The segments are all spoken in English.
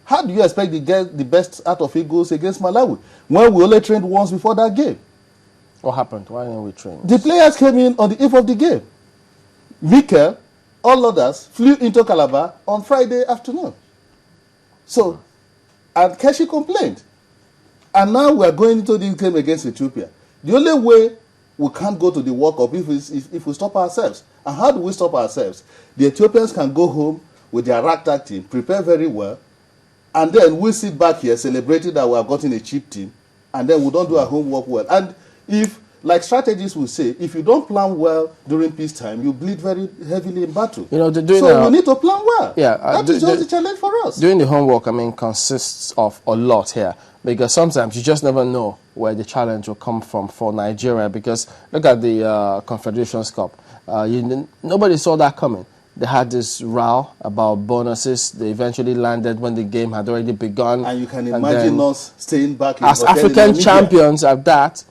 How do you expect to get the best out of Eagles against Malawi when we only trained once before that game? What happened? Why didn't we train? The players came in on the eve of the game. Mikel, all others, flew into Calabar on Friday afternoon. So, and Keshi complained. And now we are going into the game against Ethiopia. The only way we can't go to the World Cup if we stop ourselves. And how do we stop ourselves? The Ethiopians can go home with their ragtag team, prepare very well, and then we sit back here celebrating that we have gotten a cheap team, and then we don't do our homework well. And if, like strategists will say, if you don't plan well during peacetime, you bleed very heavily in battle. You know, so we need to plan well. Yeah, that is just the challenge for us. Doing the homework, I mean, consists of a lot here, because sometimes you just never know where the challenge will come from for Nigeria. Because look at the Confederations Cup. Nobody saw that coming. They had this row about bonuses. They eventually landed when the game had already begun. And you can imagine us staying back in as hotel African in Namibia. Champions at that.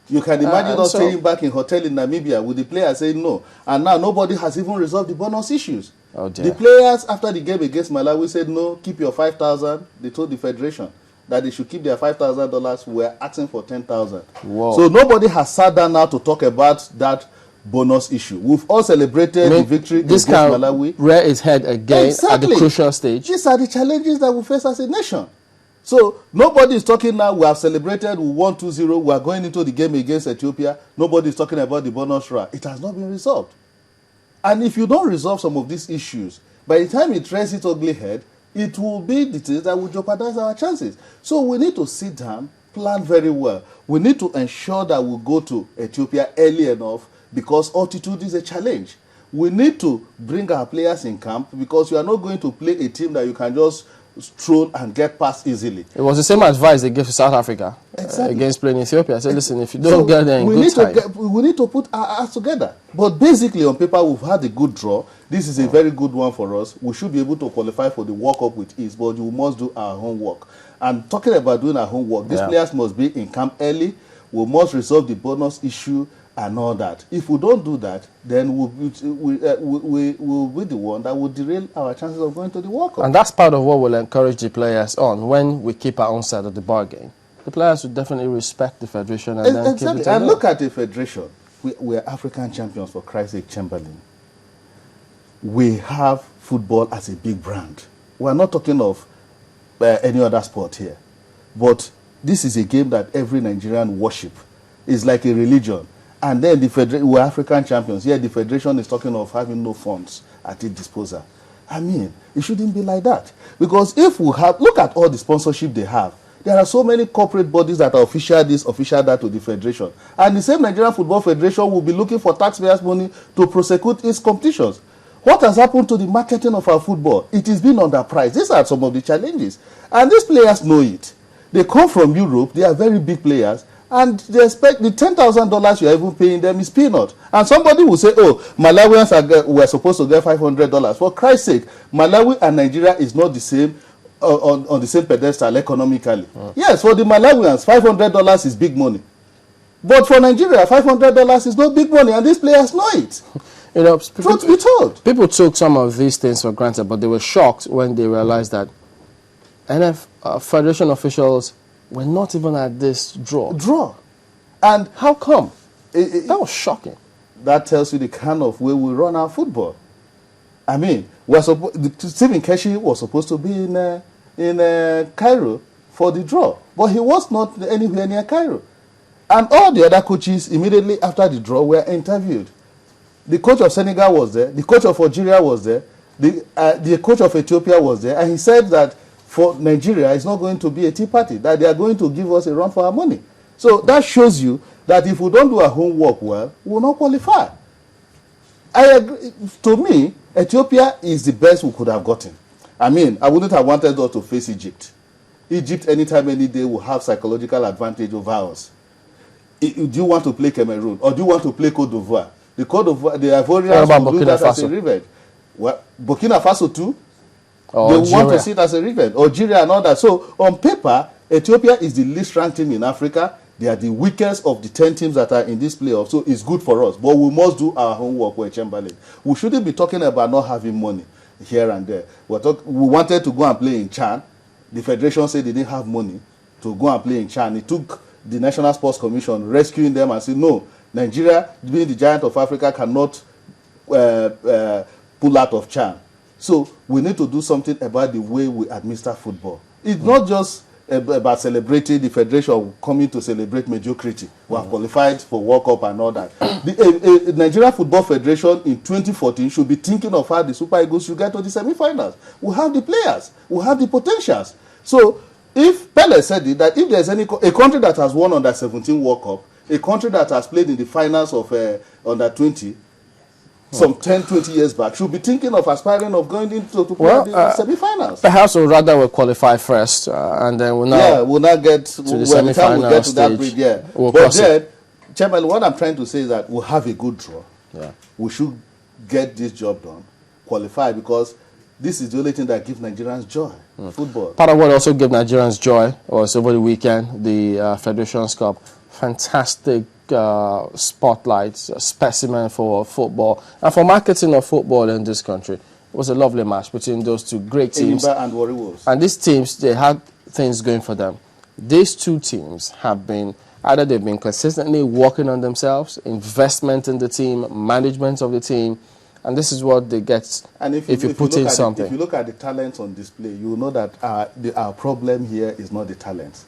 You can imagine us staying back in hotel in Namibia with the players saying no. And now nobody has even resolved the bonus issues. Oh dear. The players, after the game against Malawi, said no, keep your $5,000. They told the federation that they should keep their $5,000. We're asking for $10,000. So nobody has sat down now to talk about that bonus issue. We've all celebrated the victory against Malawi. Rear its head again at the crucial stage. These are the challenges that we face as a nation. So nobody is talking now, we have celebrated, we won 2-0, we are going into the game against Ethiopia. Nobody is talking about the bonus round. It has not been resolved. And if you don't resolve some of these issues, by the time it raises its ugly head, it will be the things that will jeopardize our chances. So we need to sit down, plan very well. We need to ensure that we go to Ethiopia early enough, because altitude is a challenge. We need to bring our players in camp, because you are not going to play a team that you can just stroll and get past easily. It was the same advice they gave to South Africa against playing Ethiopia. I said, listen, if you don't get there in good time. We need to put our ass together. But basically, on paper, we've had a good draw. This is a very good one for us. We should be able to qualify for the World Cup with ease, but we must do our homework. And talking about doing our homework, these players must be in camp early. We must resolve the bonus issue and all that. If we don't do that, then we'll be the one that will derail our chances of going to the World Cup. And that's part of what will encourage the players on when we keep our own side of the bargain. The players will definitely respect the federation and then keep it. And look at the federation. We are African champions, for Christ's sake, Chamberlain. We have football as a big brand. We are not talking of any other sport here. But this is a game that every Nigerian worship. It's like a religion. And then we're African champions. Yeah, the federation is talking of having no funds at its disposal. I mean, it shouldn't be like that. Because if we have, look at all the sponsorship they have. There are so many corporate bodies that are official this, official that to the federation. And the same Nigerian Football Federation will be looking for taxpayers' money to prosecute its competitions. What has happened to the marketing of our football? It is being underpriced. These are some of the challenges. And these players know it. They come from Europe. They are very big players. And they expect the $10,000 you are even paying them is peanut. And somebody will say, oh, Malawians were supposed to get $500. For Christ's sake, Malawi and Nigeria is not the same on the same pedestal economically. Yes, for the Malawians, $500 is big money. But for Nigeria, $500 is not big money, and these players know it. You know, truth be told. People took some of these things for granted, but they were shocked when they realized that federation officials were not even at this draw. And how come? That was shocking. That tells you the kind of way we run our football. I mean, Stephen Keshi was supposed to be in Cairo for the draw, but he was not anywhere near Cairo. And all the other coaches, immediately after the draw, were interviewed. The coach of Senegal was there. The coach of Algeria was there. The coach of Ethiopia was there. And he said that for Nigeria, it's not going to be a tea party, that they are going to give us a run for our money. So that shows you that if we don't do our homework well, we will not qualify. I agree. To me, Ethiopia is the best we could have gotten. I mean, I wouldn't have wanted us to face Egypt. Egypt, anytime, any day, will have psychological advantage over us. Do you want to play Cameroon, or do you want to play Cote d'Ivoire? The Ivorians will do that as a revenge. Well, Burkina Faso too? They want to see it as a revenge. Algeria and all that. So, on paper, Ethiopia is the least ranked team in Africa. They are the weakest of the 10 teams that are in this playoff. So, it's good for us. But we must do our homework with Chamberlain. We shouldn't be talking about not having money here and there. We wanted to go and play in Chan. the federation said they didn't have money to go and play in Chan. It took the National Sports Commission rescuing them and saying, no, Nigeria, being the giant of Africa, cannot pull out of Chan. So we need to do something about the way we administer football. It's not just about celebrating the federation coming to celebrate mediocrity. We have qualified for World Cup and all that. The Nigeria Football Federation in 2014 should be thinking of how the Super Eagles should get to the semi-finals. We have the players. We have the potentials. So if Pele said it, that if there's a country that has won under 17 World Cup, a country that has played in the finals of under 20, some 10, 20 years back, should be thinking of aspiring of going into to play the semi-finals. Perhaps we'll rather we'll qualify first, and then we'll not get to the semi-final we'll get to that bridge. Yeah, we'll but then, Chairman, what I'm trying to say is that we'll have a good draw. Yeah, we should get this job done, qualify, because this is the only thing that gives Nigerians joy. Football. Part of what also gave Nigerians joy was over the weekend the Federations Cup. Fantastic spotlight, specimen for football and for marketing of football in this country. It was a lovely match between those two great teams. Enyimba and Warri Wolves. And these teams, they had things going for them. These two teams have been, either they've been consistently working on themselves, investment in the team, management of the team, and this is what they get if you put in something. If you look at the talents on display, you will know that our problem here is not the talents.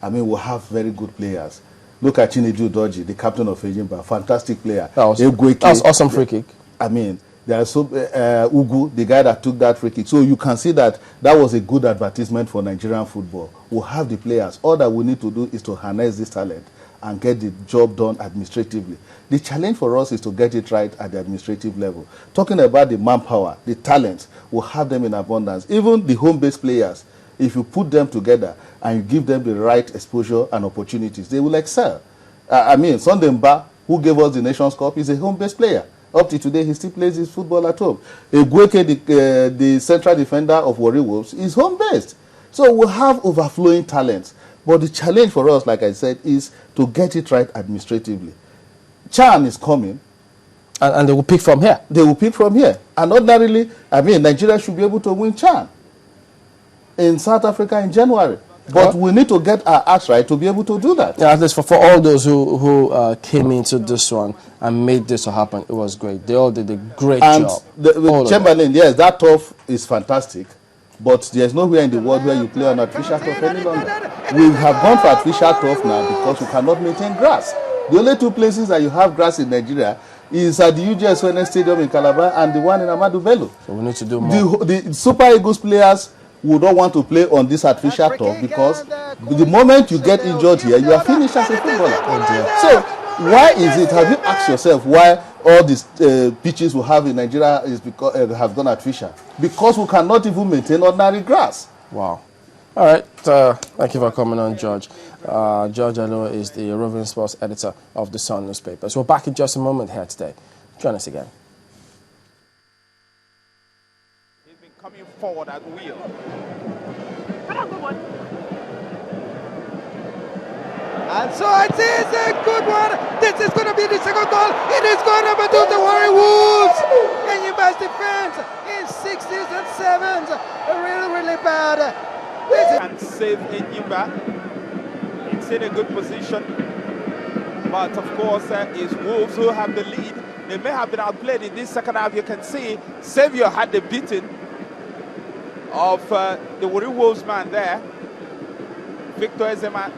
I mean, we have very good players. Look at Chinedu Doji, the captain of Enyimba, fantastic player. That was awesome free kick. I mean, there are Ugu, the guy that took that free kick. So you can see that was a good advertisement for Nigerian football. We have the players. All that we need to do is to harness this talent and get the job done administratively. The challenge for us is to get it right at the administrative level. Talking about the manpower, the talent, we'll have them in abundance. Even the home-based players, if you put them together and you give them the right exposure and opportunities, they will excel. I mean, Sunday Mba, who gave us the Nations Cup, is a home-based player. Up to today, he still plays his football at home. Egweke, the central defender of Warri Wolves, is home-based. So we'll have overflowing talents. But the challenge for us, like I said, is to get it right administratively. Chan is coming. And they will pick from here. They will pick from here. And ordinarily, I mean, Nigeria should be able to win Chan in South Africa in January. But we need to get our acts right to be able to do that. Yeah, at least for all those who came into this one and made this happen, it was great. They all did a great job. And Chamberlain, yes, that turf is fantastic. But there's nowhere in the world where you play on artificial turf any longer. We have gone for artificial turf now because we cannot maintain grass. The only two places that you have grass in Nigeria is at the UGS Stadium in Calabar and the one in Ahmadu Bello. So we need to do more. The Super Eagles players would not want to play on this artificial turf because the moment you get injured here, you are finished as a footballer. So why is it? Have you asked yourself why all these pitches we have in Nigeria is because have gone artificial? Because we cannot even maintain ordinary grass. Wow. All right. Thank you for coming on, George. George Alo is the roving sports editor of the Sun newspaper. So we're back in just a moment here today. Join us again. He's been coming forward at will. And so it is a good one. This is going to be the second goal. It is going to be the Warri Wolves. Enyimba's defense in 60s and 7s. Really bad. And save Enyimba. It's in a good position. But of course, it's Wolves who have the lead. They may have been outplayed in this second half. You can see Xavier had the beating of the Warri Wolves man there. Victor Ezema.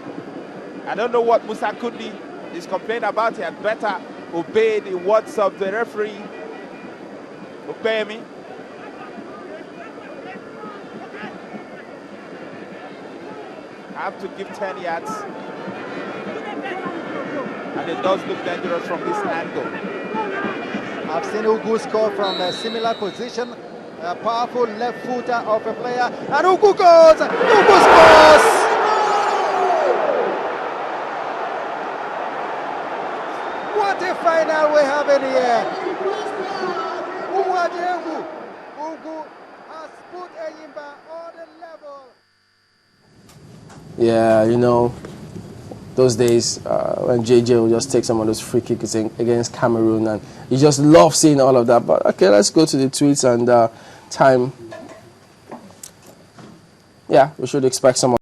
I don't know what Musa Kundi is complaining about. He had better obey the words of the referee. Obey me. I have to give 10 yards. And it does look dangerous from this angle. I've seen Ugu score from a similar position. A powerful left footer of a player. And Ugu goes! Ugu scores! What a final we have in here. Ugu has put Enyimba on the level. Yeah, you know, those days when JJ would just take some of those free kicks against Cameroon, and you just love seeing all of that. But okay, let's go to the tweets and time. yeah, we should expect some